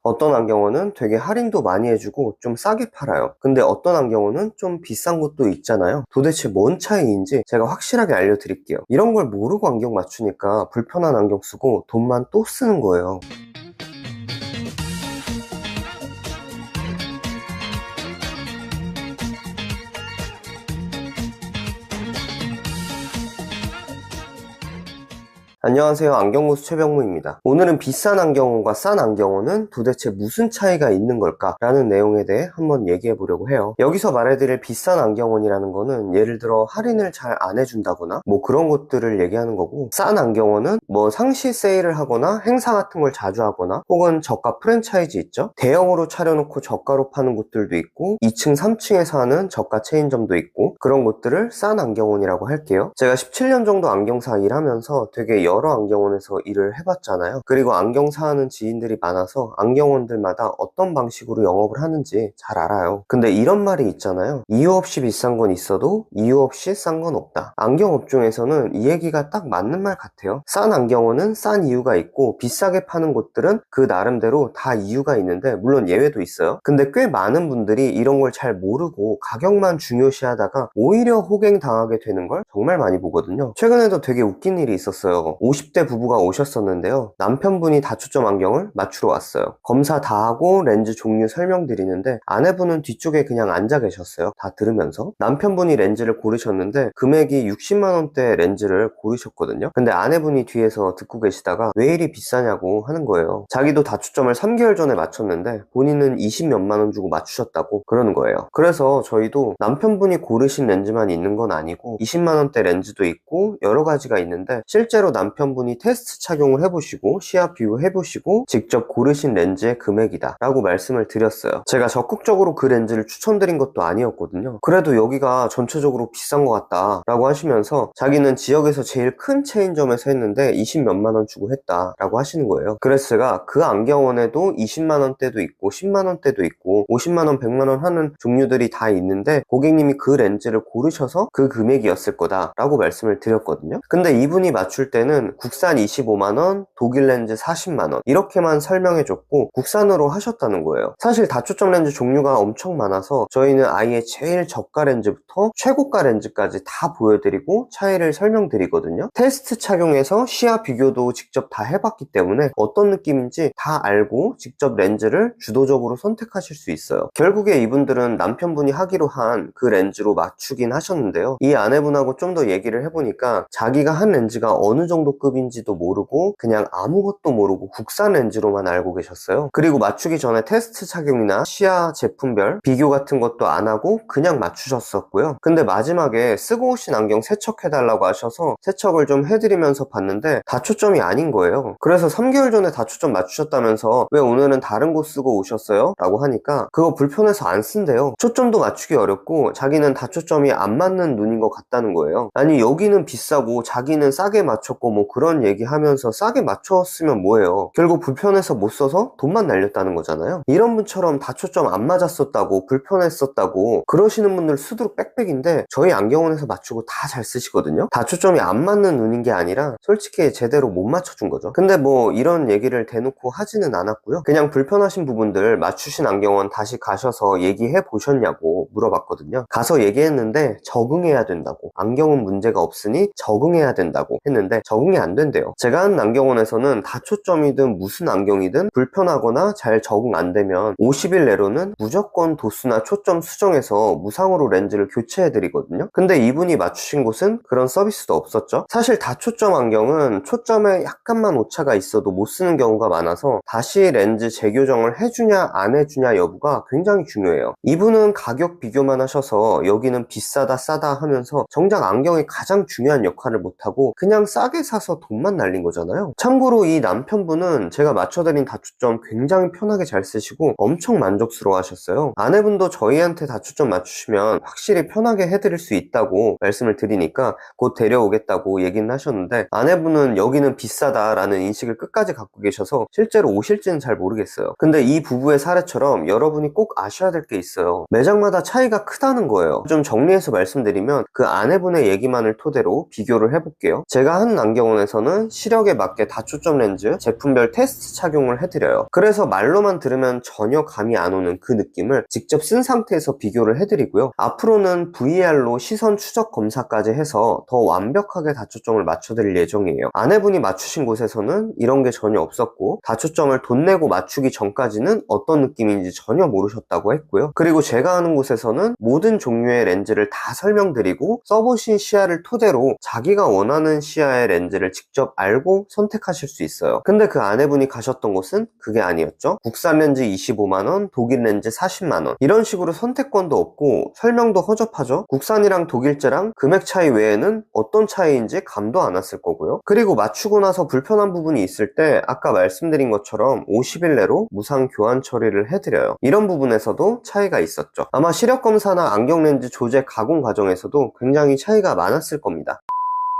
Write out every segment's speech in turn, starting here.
어떤 안경원은 되게 할인도 많이 해주고 좀 싸게 팔아요. 근데 어떤 안경원은 좀 비싼 것도 있잖아요. 도대체 뭔 차이인지 제가 확실하게 알려드릴게요. 이런 걸 모르고 안경 맞추니까 불편한 안경 쓰고 돈만 또 쓰는 거예요. 안녕하세요. 안경고수 최병무입니다. 오늘은 비싼 안경원과 싼 안경원은 도대체 무슨 차이가 있는 걸까? 라는 내용에 대해 한번 얘기해 보려고 해요. 여기서 말해드릴 비싼 안경원이라는 거는 예를 들어 할인을 잘 안 해준다거나 뭐 그런 것들을 얘기하는 거고, 싼 안경원은 뭐 상시 세일을 하거나 행사 같은 걸 자주 하거나 혹은 저가 프랜차이즈 있죠? 대형으로 차려놓고 저가로 파는 곳들도 있고 2층 3층에서 하는 저가 체인점도 있고, 그런 곳들을 싼 안경원이라고 할게요. 제가 17년 정도 안경사 일하면서 되게 여러 안경원에서 일을 해봤잖아요. 그리고 안경사 하는 지인들이 많아서 안경원들마다 어떤 방식으로 영업을 하는지 잘 알아요. 근데 이런 말이 있잖아요. 이유 없이 비싼 건 있어도 이유 없이 싼 건 없다. 안경 업종에서는 이 얘기가 딱 맞는 말 같아요. 싼 안경원은 싼 이유가 있고 비싸게 파는 곳들은 그 나름대로 다 이유가 있는데, 물론 예외도 있어요. 근데 꽤 많은 분들이 이런 걸 잘 모르고 가격만 중요시하다가 오히려 호갱당하게 되는 걸 정말 많이 보거든요. 최근에도 되게 웃긴 일이 있었어요. 50대 부부가 오셨었는데요. 남편분이 다초점 안경을 맞추러 왔어요. 검사 다 하고 렌즈 종류 설명드리는데 아내분은 뒤쪽에 그냥 앉아 계셨어요. 다 들으면서. 남편분이 렌즈를 고르셨는데 금액이 60만원대 렌즈를 고르셨거든요. 근데 아내분이 뒤에서 듣고 계시다가 왜 이리 비싸냐고 하는 거예요. 자기도 다초점을 3개월 전에 맞췄는데 본인은 20몇만원 주고 맞추셨다고 그러는 거예요. 그래서 저희도 남편분이 고르신 렌즈만 있는 건 아니고 20만원대 렌즈도 있고 여러 가지가 있는데, 실제로 남편분이 테스트 착용을 해보시고 시야 비교해보시고 직접 고르신 렌즈의 금액이다 라고 말씀을 드렸어요. 제가 적극적으로 그 렌즈를 추천드린 것도 아니었거든요. 그래도 여기가 전체적으로 비싼 것 같다 라고 하시면서 자기는 지역에서 제일 큰 체인점에서 했는데 20 몇만원 주고 했다 라고 하시는 거예요. 그래서 제가 그 안경원에도 20만원대도 있고 10만원대도 있고 50만원 100만원 하는 종류들이 다 있는데 고객님이 그 렌즈를 고르셔서 그 금액이었을 거다 라고 말씀을 드렸거든요. 근데 이분이 맞출 때는 국산 25만원, 독일 렌즈 40만원 이렇게만 설명해줬고 국산으로 하셨다는 거예요. 사실 다초점 렌즈 종류가 엄청 많아서 저희는 아예 제일 저가 렌즈부터 최고가 렌즈까지 다 보여드리고 차이를 설명드리거든요. 테스트 착용해서 시야 비교도 직접 다 해봤기 때문에 어떤 느낌인지 다 알고 직접 렌즈를 주도적으로 선택하실 수 있어요. 결국에 이분들은 남편분이 하기로 한 그 렌즈로 맞추긴 하셨는데요. 이 아내분하고 좀 더 얘기를 해보니까 자기가 한 렌즈가 어느 정도 급인지도 모르고 그냥 아무것도 모르고 국산 렌즈로만 알고 계셨어요. 그리고 맞추기 전에 테스트 착용이나 시야 제품별 비교 같은 것도 안 하고 그냥 맞추셨었고요. 근데 마지막에 쓰고 오신 안경 세척해달라고 하셔서 세척을 좀 해드리면서 봤는데 다초점이 아닌 거예요. 그래서 3개월 전에 다초점 맞추셨다면서 왜 오늘은 다른 곳 쓰고 오셨어요? 라고 하니까 그거 불편해서 안 쓴대요. 초점도 맞추기 어렵고 자기는 다초점이 안 맞는 눈인 것 같다는 거예요. 아니 여기는 비싸고 자기는 싸게 맞췄고 뭐 그런 얘기하면서 싸게 맞췄으면 뭐예요. 결국 불편해서 못 써서 돈만 날렸다는 거잖아요. 이런 분처럼 다초점 안 맞았었다고 불편했었다고 그러시는 분들 수두룩 빽빽인데 저희 안경원에서 맞추고 다 잘 쓰시거든요. 다초점이 안 맞는 눈인 게 아니라 솔직히 제대로 못 맞춰준 거죠. 근데 뭐 이런 얘기를 대놓고 하지는 않았고요. 그냥 불편하신 부분들 맞추신 안경원 다시 가셔서 얘기해 보셨냐고 물어봤거든요. 가서 얘기했는데 적응해야 된다고, 안경은 문제가 없으니 적응해야 된다고 했는데 적응이 안 된대요. 제가 하는 안경원에서는 다초점이든 무슨 안경이든 불편하거나 잘 적응 안 되면 50일 내로는 무조건 도수나 초점 수정해서 무상으로 렌즈를 교체해 드리거든요. 근데 이분이 맞추신 곳은 그런 서비스도 없었죠. 사실 다초점 안경은 초점에 약간만 오차가 있어도 못 쓰는 경우가 많아서 다시 렌즈 재교정을 해주냐 안 해주냐 여부가 굉장히 중요해요. 이분은 가격 비교만 하셔서 여기는 비싸다 싸다 하면서 정작 안경이 가장 중요한 역할을 못하고 그냥 싸게 사서 돈만 날린 거잖아요. 참고로 이 남편분은 제가 맞춰드린 다초점 굉장히 편하게 잘 쓰시고 엄청 만족스러워 하셨어요. 아내분도 저희한테 다초점 맞추시면 확실히 편하게 해드릴 수 있다고 말씀을 드리니까 곧 데려오겠다고 얘기는 하셨는데, 아내분은 여기는 비싸다라는 인식을 끝까지 갖고 계셔서 실제로 오실지는 잘 모르겠어요. 근데 이 부부의 사례처럼 여러분이 꼭 아셔야 될 게 있어요. 매장마다 차이가 크다는 거예요. 좀 정리해서 말씀드리면 그 아내분의 얘기만을 토대로 비교를 해볼게요. 제가 하는 안경 안경원에서는 시력에 맞게 다초점 렌즈 제품별 테스트 착용을 해드려요. 그래서 말로만 들으면 전혀 감이 안 오는 그 느낌을 직접 쓴 상태에서 비교를 해드리고요. 앞으로는 VR로 시선 추적 검사까지 해서 더 완벽하게 다초점을 맞춰드릴 예정이에요. 아내분이 맞추신 곳에서는 이런 게 전혀 없었고, 다초점을 돈 내고 맞추기 전까지는 어떤 느낌인지 전혀 모르셨다고 했고요. 그리고 제가 하는 곳에서는 모든 종류의 렌즈를 다 설명드리고 써보신 시야를 토대로 자기가 원하는 시야의 렌즈를 직접 알고 선택하실 수 있어요. 근데 그 아내분이 가셨던 곳은 그게 아니었죠. 국산 렌즈 25만원, 독일 렌즈 40만원, 이런 식으로 선택권도 없고 설명도 허접하죠. 국산이랑 독일제랑 금액 차이 외에는 어떤 차이인지 감도 안 왔을 거고요. 그리고 맞추고 나서 불편한 부분이 있을 때 아까 말씀드린 것처럼 50일 내로 무상 교환 처리를 해드려요. 이런 부분에서도 차이가 있었죠. 아마 시력 검사나 안경 렌즈 조제 가공 과정에서도 굉장히 차이가 많았을 겁니다.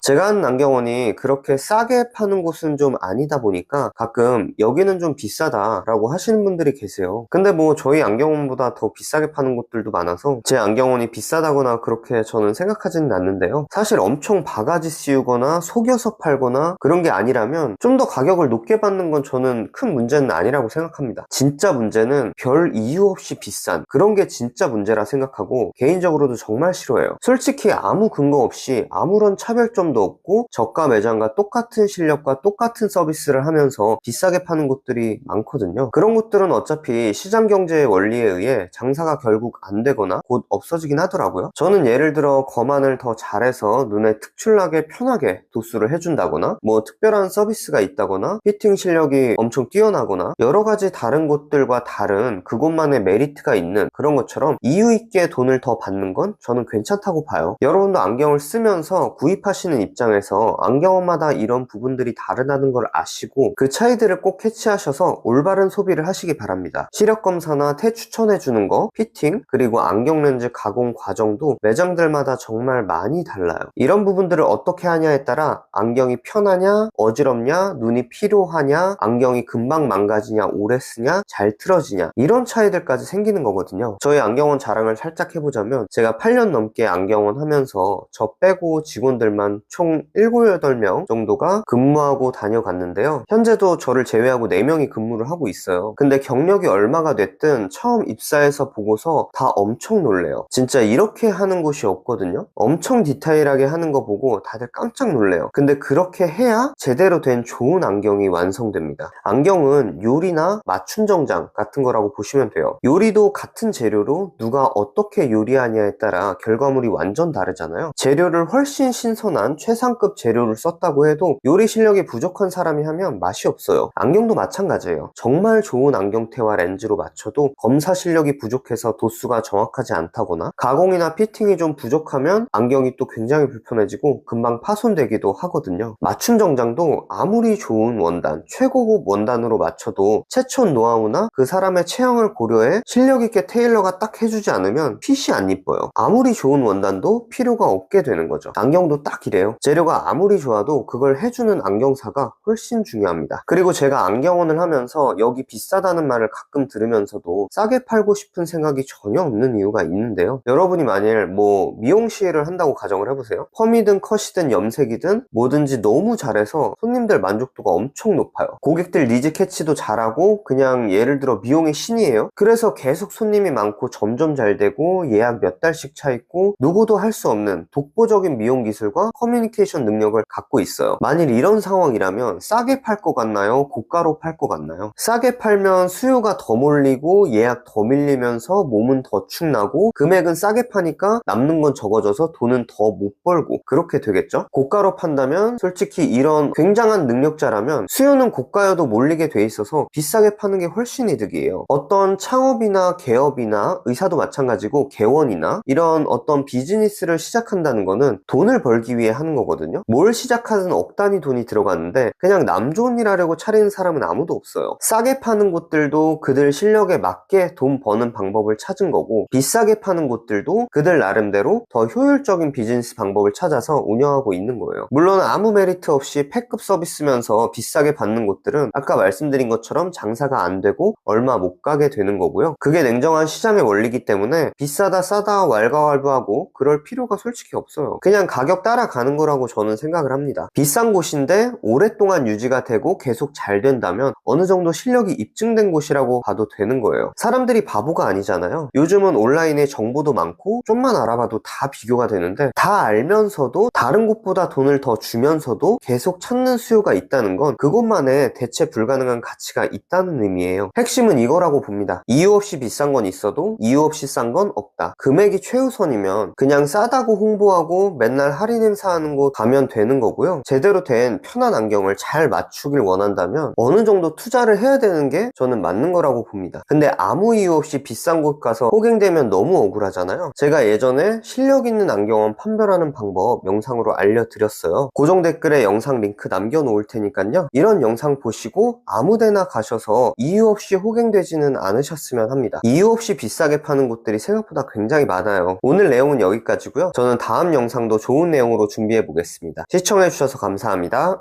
제가 하는 안경원이 그렇게 싸게 파는 곳은 좀 아니다 보니까 가끔 여기는 좀 비싸다 라고 하시는 분들이 계세요. 근데 뭐 저희 안경원보다 더 비싸게 파는 곳들도 많아서 제 안경원이 비싸다거나 그렇게 저는 생각하지는 않는데요. 사실 엄청 바가지 씌우거나 속여서 팔거나 그런 게 아니라면 좀 더 가격을 높게 받는 건 저는 큰 문제는 아니라고 생각합니다. 진짜 문제는 별 이유 없이 비싼 그런 게 진짜 문제라 생각하고 개인적으로도 정말 싫어해요. 솔직히 아무 근거 없이 아무런 차별점도 없고 저가 매장과 똑같은 실력과 똑같은 서비스를 하면서 비싸게 파는 곳들이 많거든요. 그런 곳들은 어차피 시장 경제의 원리에 의해 장사가 결국 안 되거나 곧 없어지긴 하더라고요. 저는 예를 들어 거만을 더 잘해서 눈에 특출나게 편하게 도수를 해준다거나 뭐 특별한 서비스가 있다거나 피팅 실력이 엄청 뛰어나거나 여러 가지 다른 곳들과 다른 그곳만의 메리트가 있는 그런 것처럼 이유 있게 돈을 더 받는 건 저는 괜찮다고 봐요. 여러분도 안경을 쓰면서 구입하시는 입장에서 안경원마다 이런 부분들이 다르다는 걸 아시고 그 차이들을 꼭 캐치하셔서 올바른 소비를 하시기 바랍니다. 시력 검사나 테 추천해주는 거, 피팅, 그리고 안경 렌즈 가공 과정도 매장들마다 정말 많이 달라요. 이런 부분들을 어떻게 하냐에 따라 안경이 편하냐, 어지럽냐, 눈이 피로하냐, 안경이 금방 망가지냐, 오래 쓰냐, 잘 틀어지냐, 이런 차이들까지 생기는 거거든요. 저희 안경원 자랑을 살짝 해보자면 제가 8년 넘게 안경원 하면서 저 빼고 직원들만 총 7, 8명 정도가 근무하고 다녀갔는데요. 현재도 저를 제외하고 4명이 근무를 하고 있어요. 근데 경력이 얼마가 됐든 처음 입사해서 보고서 다 엄청 놀래요. 진짜 이렇게 하는 곳이 없거든요. 엄청 디테일하게 하는 거 보고 다들 깜짝 놀래요. 근데 그렇게 해야 제대로 된 좋은 안경이 완성됩니다. 안경은 요리나 맞춤 정장 같은 거라고 보시면 돼요. 요리도 같은 재료로 누가 어떻게 요리하냐에 따라 결과물이 완전 다르잖아요. 재료를 훨씬 신선한 최상급 재료를 썼다고 해도 요리 실력이 부족한 사람이 하면 맛이 없어요. 안경도 마찬가지예요. 정말 좋은 안경테와 렌즈로 맞춰도 검사 실력이 부족해서 도수가 정확하지 않다거나 가공이나 피팅이 좀 부족하면 안경이 또 굉장히 불편해지고 금방 파손되기도 하거든요. 맞춤 정장도 아무리 좋은 원단, 최고급 원단으로 맞춰도 체촌 노하우나 그 사람의 체형을 고려해 실력 있게 테일러가 딱 해주지 않으면 핏이 안 이뻐요. 아무리 좋은 원단도 필요가 없게 되는 거죠. 안경도 딱 이래요. 재료가 아무리 좋아도 그걸 해주는 안경사가 훨씬 중요합니다. 그리고 제가 안경원을 하면서 여기 비싸다는 말을 가끔 들으면서도 싸게 팔고 싶은 생각이 전혀 없는 이유가 있는데요. 여러분이 만일 뭐 미용 시위를 한다고 가정을 해보세요. 펌이든 컷이든 염색이든 뭐든지 너무 잘해서 손님들 만족도가 엄청 높아요. 고객들 니즈 캐치도 잘하고 그냥 예를 들어 미용의 신이에요. 그래서 계속 손님이 많고 점점 잘 되고 예약 몇 달씩 차 있고 누구도 할 수 없는 독보적인 미용 기술과 커뮤니케이션 능력을 갖고 있어요. 만일 이런 상황이라면 싸게 팔 것 같나요? 고가로 팔 것 같나요? 싸게 팔면 수요가 더 몰리고 예약 더 밀리면서 몸은 더 축나고 금액은 싸게 파니까 남는 건 적어져서 돈은 더 못 벌고 그렇게 되겠죠? 고가로 판다면 솔직히 이런 굉장한 능력자라면 수요는 고가여도 몰리게 돼 있어서 비싸게 파는 게 훨씬 이득이에요. 어떤 창업이나 개업이나 의사도 마찬가지고 개원이나 이런 어떤 비즈니스를 시작한다는 거는 돈을 벌기 위해 하는 거거든요. 뭘 시작하든 억 단위 돈이 들어가는데 그냥 남 좋은 일 하려고 차리는 사람은 아무도 없어요. 싸게 파는 곳들도 그들 실력에 맞게 돈 버는 방법을 찾은 거고 비싸게 파는 곳들도 그들 나름대로 더 효율적인 비즈니스 방법을 찾아서 운영하고 있는 거예요. 물론 아무 메리트 없이 폐급 서비스면서 비싸게 받는 곳들은 아까 말씀드린 것처럼 장사가 안 되고 얼마 못 가게 되는 거고요. 그게 냉정한 시장의 원리이기 때문에 비싸다 싸다 왈가왈부하고 그럴 필요가 솔직히 없어요. 그냥 가격 따라가는 가는 거라고 저는 생각을 합니다. 비싼 곳인데 오랫동안 유지가 되고 계속 잘 된다면 어느 정도 실력이 입증된 곳이라고 봐도 되는 거예요. 사람들이 바보가 아니잖아요. 요즘은 온라인에 정보도 많고 좀만 알아봐도 다 비교가 되는데, 다 알면서도 다른 곳보다 돈을 더 주면서도 계속 찾는 수요가 있다는 건 그것만의 대체 불가능한 가치가 있다는 의미예요. 핵심은 이거라고 봅니다. 이유 없이 비싼 건 있어도 이유 없이 싼 건 없다. 금액이 최우선이면 그냥 싸다고 홍보하고 맨날 할인 행사하는 곳 가면 되는 거고요. 제대로 된 편한 안경을 잘 맞추길 원한다면 어느 정도 투자를 해야 되는 게 저는 맞는 거라고 봅니다. 근데 아무 이유 없이 비싼 곳 가서 호갱되면 너무 억울하잖아요. 제가 예전에 실력 있는 안경원 판별하는 방법 영상으로 알려드렸어요. 고정 댓글에 영상 링크 남겨놓을 테니까요. 이런 영상 보시고 아무데나 가셔서 이유 없이 호갱되지는 않으셨으면 합니다. 이유 없이 비싸게 파는 곳들이 생각보다 굉장히 많아요. 오늘 내용은 여기까지고요. 저는 다음 영상도 좋은 내용으로 준비해 보겠습니다. 시청해주셔서 감사합니다.